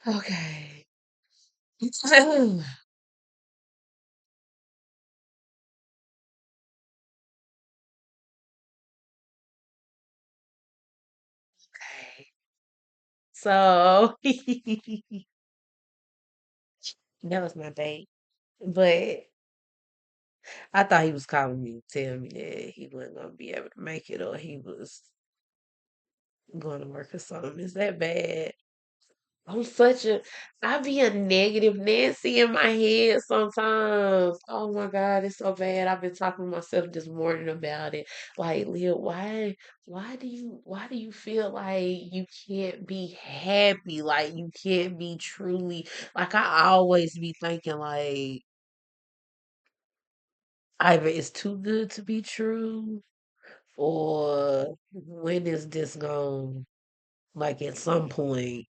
Okay. Okay. So that was my date. But I thought he was calling me to tell me that he wasn't gonna be able to make it or he was going to work or something. Is that bad? I'm such a I be a negative Nancy in my head sometimes. Oh my God, it's so bad. I've been talking to myself this morning about it. Like, Leah, why do you feel like you can't be happy? Like you can't be truly like I always be thinking like either it's too good to be true or when is this going like at some point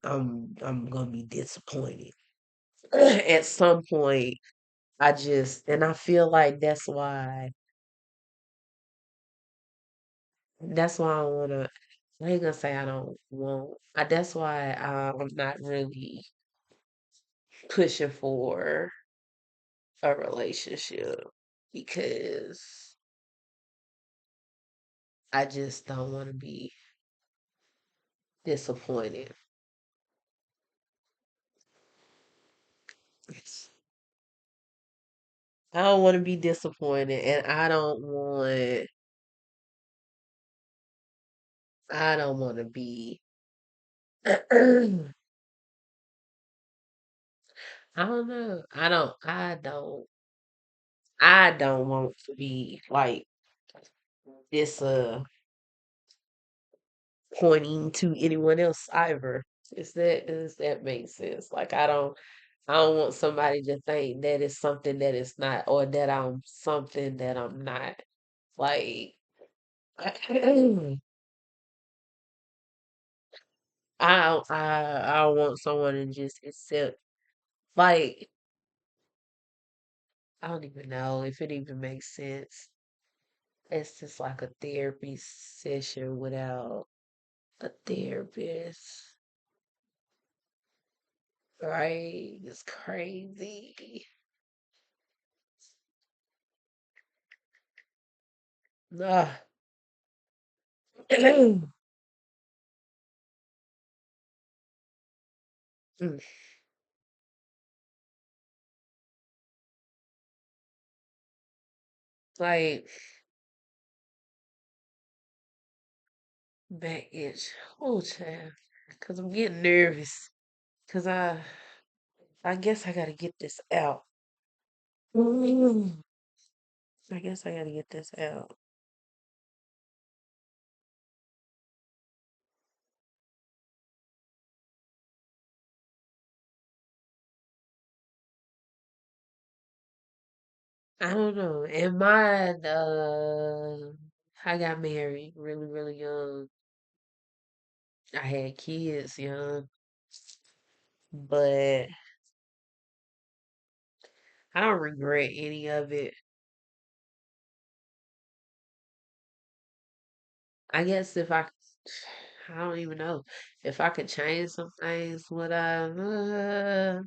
I'm gonna be disappointed. At some point and I feel like that's why I ain't gonna say I don't want that's why I'm not really pushing for a relationship because I just don't want to be disappointed. I don't want to be disappointed and I don't want to be I don't know. I don't want to be like disappointing to anyone else either. Does that make sense? Like I don't want somebody to think that it's something that it's not or that I'm something that I'm not. Like I want someone to just accept like I don't even know if it even makes sense. It's just like a therapy session without a therapist, right? It's crazy. Ugh. Mm, like back itch. Oh, child. Cause I'm getting nervous. Cause I guess I gotta get this out. Mm, I guess I gotta get this out. I don't know. In mine, I got married really, really young. I had kids young, but I don't regret any of it. I guess if I don't even know if I could change some things, would I?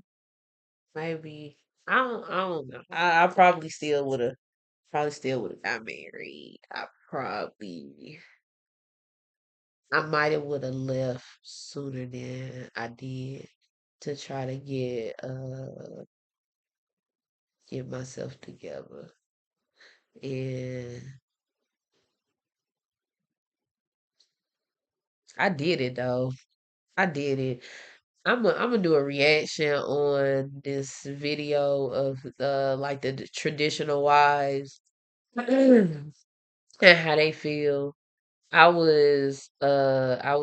Maybe I don't know. I probably still would have got married. I might have would have left sooner than I did to try to get myself together. And I did it though. I did it. I'm gonna do a reaction on this video of like the traditional wives and how they feel. I would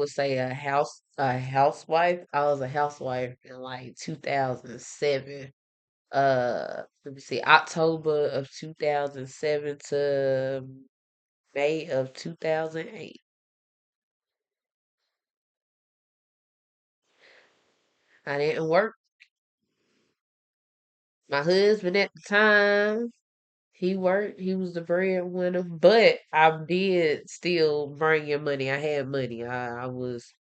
say a housewife. I was a housewife in like 2007. Let me see, October of 2007 to May of 2008. I didn't work. My husband at the time, he worked. He was the breadwinner, but I did still bring in money. I had money. I was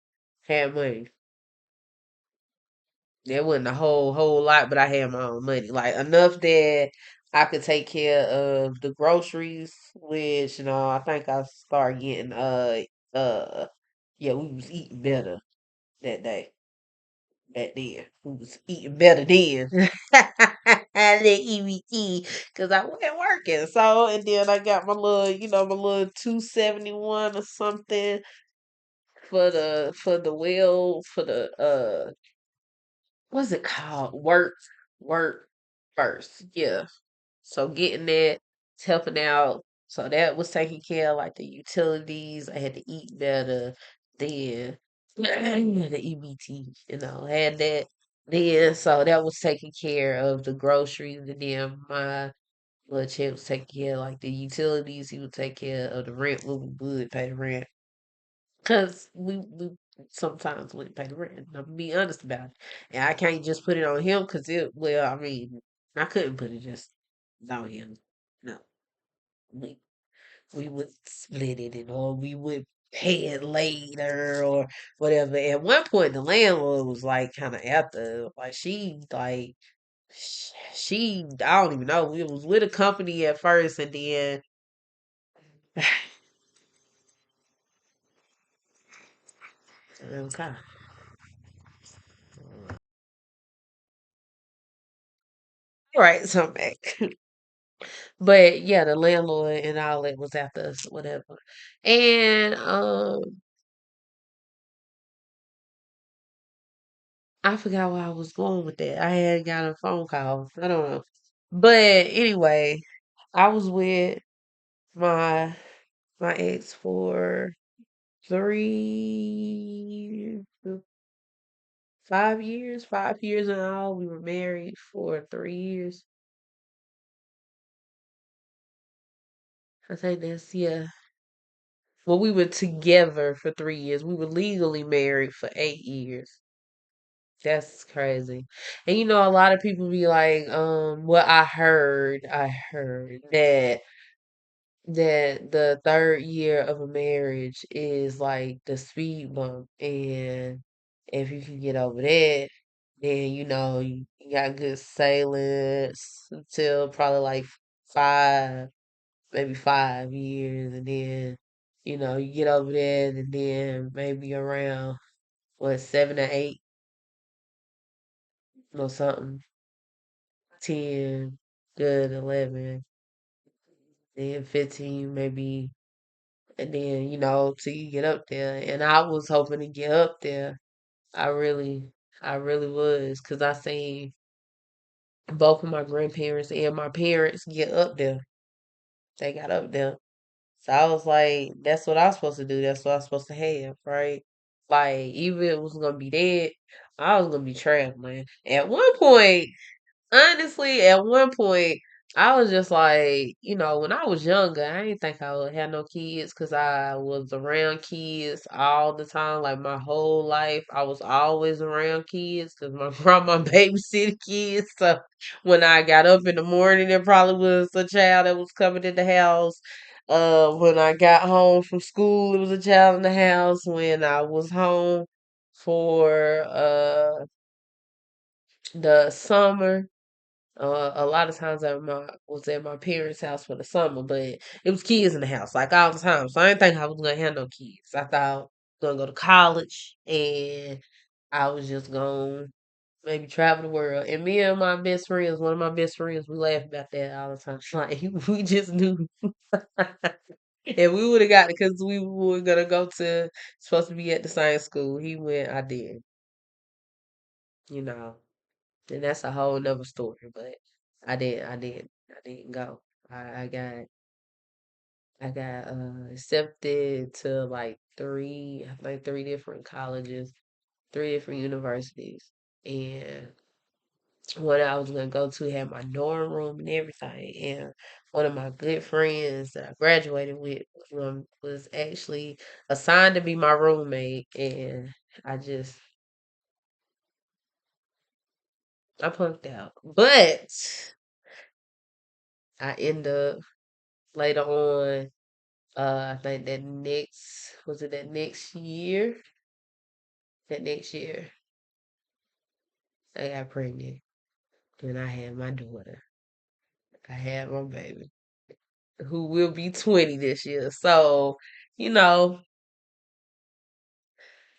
had money. There wasn't a whole lot, but I had my own money, like enough that I could take care of the groceries. Which I think I started getting uh yeah, we was eating better that day. Back then, we was eating better then than EBT because I wasn't working. So and then I got my little 271 or something for the well for the what's it called? Work first. Yeah. So getting that, helping out. So that was taking care of like the utilities. I had to eat better. Then the EBT, had that. Then so that was taking care of the groceries. And then my little check was taking care of like the utilities. He would take care of the rent. We would pay the rent. Cause we sometimes wouldn't pay the rent. I'm gonna be honest about it, and I can't just put it on him because I mean, I couldn't put it just on him. No, we we would split it, or we would pay it later, or whatever. At one point, the landlord was like kind of after, like she I don't even know. We was with a company at first, and then okay. All right, so I'm back. But yeah, the landlord and all that was after us, whatever. And I forgot where I was going with that. I had got a phone call. I don't know. But anyway, I was with my my ex for 3 5 years, 5 years in all. We were married for 3 years. I think that's yeah. Well, we were together for 3 years. We were legally married for 8 years. That's crazy. And a lot of people be like, well, I heard that the third year of a marriage is like the speed bump. And if you can get over that, then you got good sailing until probably like 5, maybe 5 years, and then you get over that, and then maybe around what 7 or 8 or something 10, good 11, then 15 maybe, and then till you get up there. And I was hoping to get up there. I really, I really was, because I seen both of my grandparents and my parents get up there. They got up there. So I was like, that's what I was supposed to do. That's what I was supposed to have, right? Like, even if it was gonna be dead, I was gonna be trapped, man. At one point, honestly, at one point, I was just like, when I was younger, I didn't think I would have no kids because I was around kids all the time. Like my whole life, I was always around kids because my grandma babysitted kids. So when I got up in the morning, there probably was a child that was coming in the house. When I got home from school, it was a child in the house. When I was home for the summer, a lot of times I was at my parents' house for the summer, but it was kids in the house like all the time. So I didn't think I was gonna have no kids. I thought I was gonna go to college and I was just gonna maybe travel the world. And me and my best friends, one of my best friends, we laugh about that all the time. Like we just knew, and we would have got it because we were gonna go to supposed to be at the same school. He went, I did, you know. And that's a whole nother story, but I didn't go. I, I got I got accepted to like three different colleges, three different universities. And one I was gonna go to had my dorm room and everything. And one of my good friends that I graduated with was actually assigned to be my roommate, and I just I punked out. But I end up later on. I think that next year? That next year. I got pregnant and I had my daughter. I had my baby, who will be 20 this year. So, you know,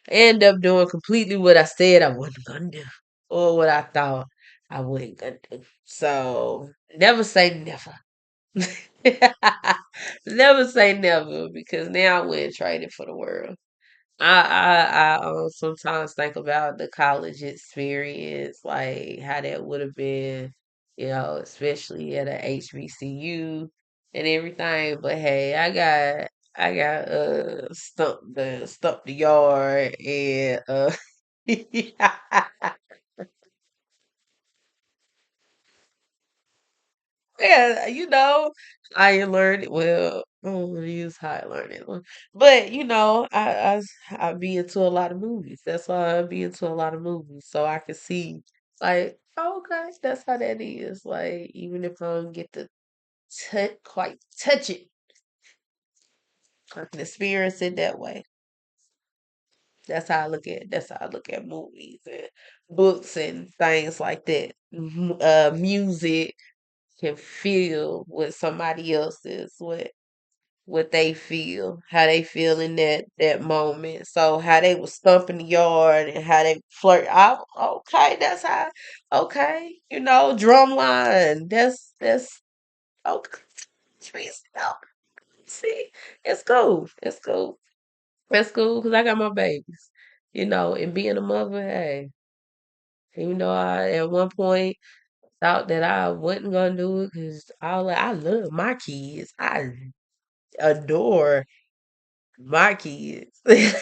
I end up doing completely what I said I wasn't gonna do, or what I thought I wasn't gonna do. So, never say never. Never say never because now I wouldn't trade it for the world. I sometimes think about the college experience, like how that would have been, especially at a HBCU and everything. But hey, I got stump the yard and yeah, I learned it well. I don't want to use how I learned it, but I be into a lot of movies. That's why I be into a lot of movies, so I can see like, oh, okay, that's how that is. Like, even if I don't get to quite touch it, I can experience it that way. That's how I look at movies and books and things like that. Music can feel what somebody else is, what they feel, how they feel in that moment. So how they was stomping the yard and how they flirt. Okay, that's how. Okay, drum line. That's okay. Trees, no, see, it's cool. It's cool. It's cool because I got my babies. And being a mother, hey, even though I at one point thought that I wasn't gonna do it because I love my kids. I adore my kids because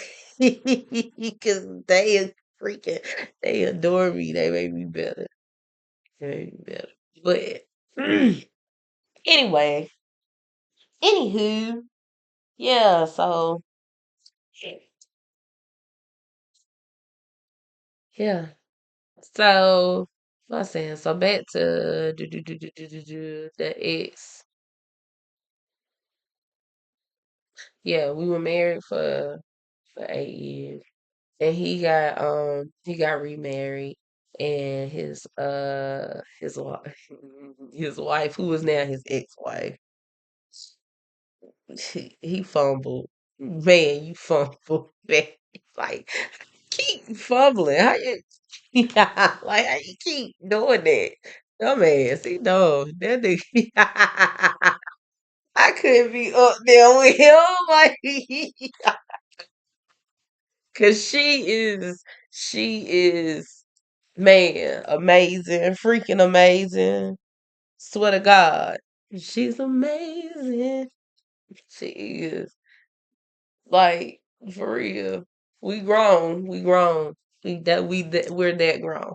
they are freaking, they adore me. They make me better. They make me better. But anyway, anywho, yeah. So yeah. So what I was saying. So back to the ex. Yeah, we were married for 8 years. And he got remarried, and his wife, who is now his ex-wife, he fumbled. Man, you fumbled. Man, like, keep fumbling. How you like, how you keep doing that? Dumbass, he dumb. That nigga, I couldn't be up there with him, like, cause she is man, amazing, freaking amazing. Swear to God, she's amazing. She is, like, for real. We grown. We grown. We're that grown.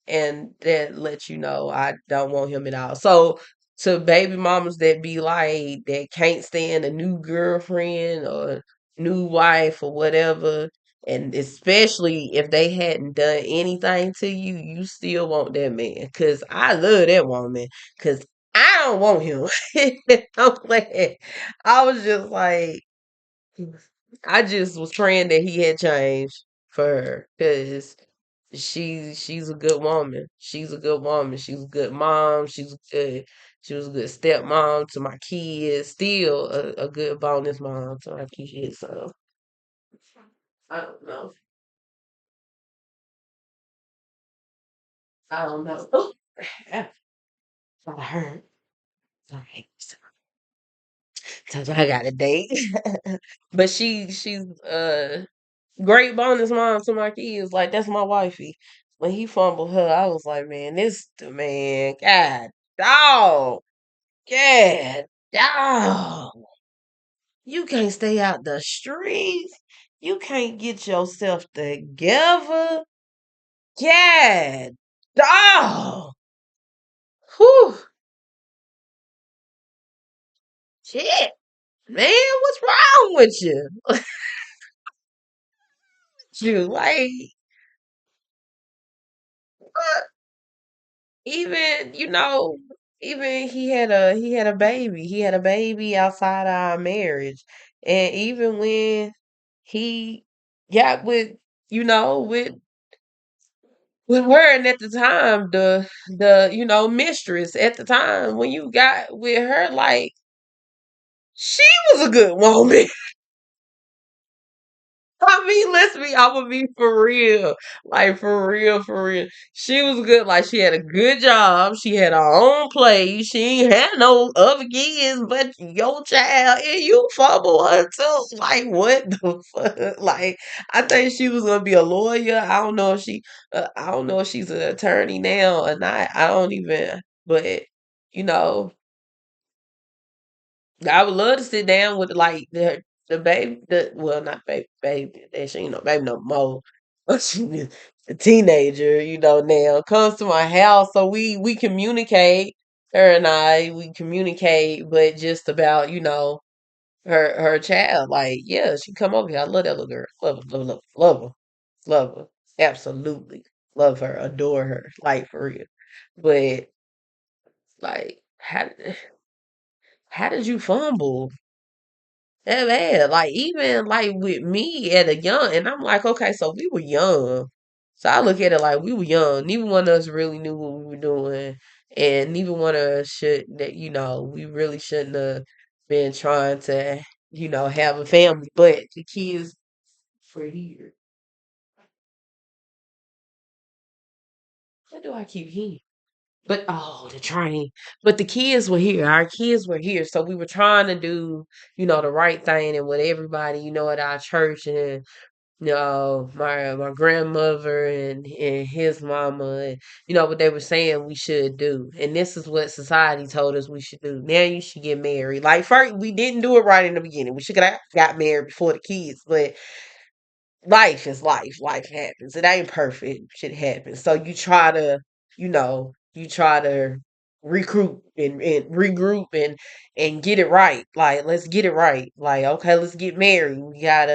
And that lets you know I don't want him at all. So to baby mamas that be like that can't stand a new girlfriend or new wife or whatever, and especially if they hadn't done anything to you, you still want that man. Cause I love that woman. Cause I don't want him. I'm glad. I was just like, I just was praying that he had changed for her. Cause she's a good woman. She's a good woman. She's a good mom. She was a good stepmom to my kids. Still a good bonus mom to my kids. So I don't know. I don't know. Oh, I heard. Sorry. So I got a date. But she's great bonus mom to my kids. Like, that's my wifey. When he fumbled her, I was like, man, this the man. God dog. God dog. You can't stay out the streets. You can't get yourself together. God dog. Whew. Shit. Man, what's wrong with you? You like, what? Even, even he had a baby. He had a baby outside our marriage. And even when he got with with her, and at the time, the mistress at the time when you got with her, like she was a good woman. I mean, let's be, I'm gonna be for real. Like, for real, for real. She was good. Like, she had a good job. She had her own place. She ain't had no other kids but your child, and you fumble her too. Like, what the fuck? Like, I think she was gonna be a lawyer. I don't know if she's an attorney now or not. I don't even, but, you know, I would love to sit down with like the baby, the well, not baby, that she ain't no baby no more, but she is a teenager, now comes to my house, so we communicate. Her and we communicate, but just about her child. Like, yeah, she come over here. I love that little girl. Love her, love her, absolutely love her, adore her, like for real. But like, how did you fumble? That bad. Like even like with me at a young, and I'm like, okay, so we were young. So I look at it like we were young. Neither one of us really knew what we were doing, and neither one of us we really shouldn't have been trying to, have a family. But the kids for here. What do I keep hearing? But oh, the train. But the kids were here. Our kids were here. So we were trying to do, the right thing and what everybody, at our church and my grandmother and his mama, and what they were saying we should do. And this is what society told us we should do. Now you should get married. Like first, we didn't do it right in the beginning. We should have got married before the kids, but life is life. Life happens. It ain't perfect. Shit happens. So you try to recruit and regroup and get it right. Like, let's get it right. Like, okay, let's get married. We got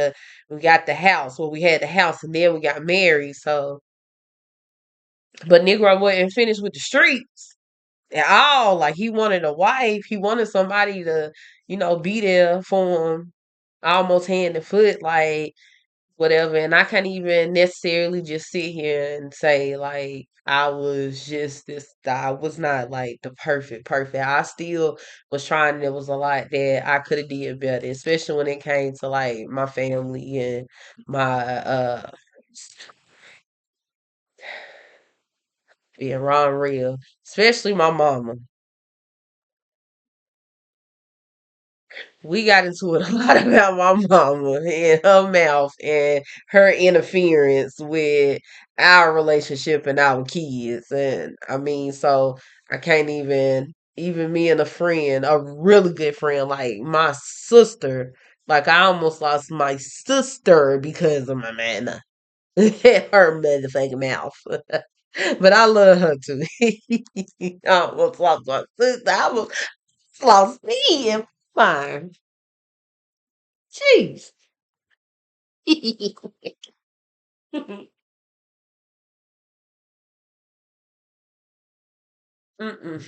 the house. Well, we had the house and then we got married. So, but Negro wasn't finished with the streets at all. Like, he wanted a wife. He wanted somebody to, be there for him almost hand and foot. Like, whatever. And I can't even necessarily just sit here and say like I was not like the perfect. I still was trying. There was a lot that I could have did better, especially when it came to like my family and my being raw and real, especially my mama. We got into it a lot about my mama and her mouth and her interference with our relationship and our kids. And I mean, so I can't even me and a friend, a really good friend, like my sister, like I almost lost my sister because of my man. Her motherfucking mouth. But I love her too. I almost lost my sister. I almost lost me and mine. Jeez. Mm-mm.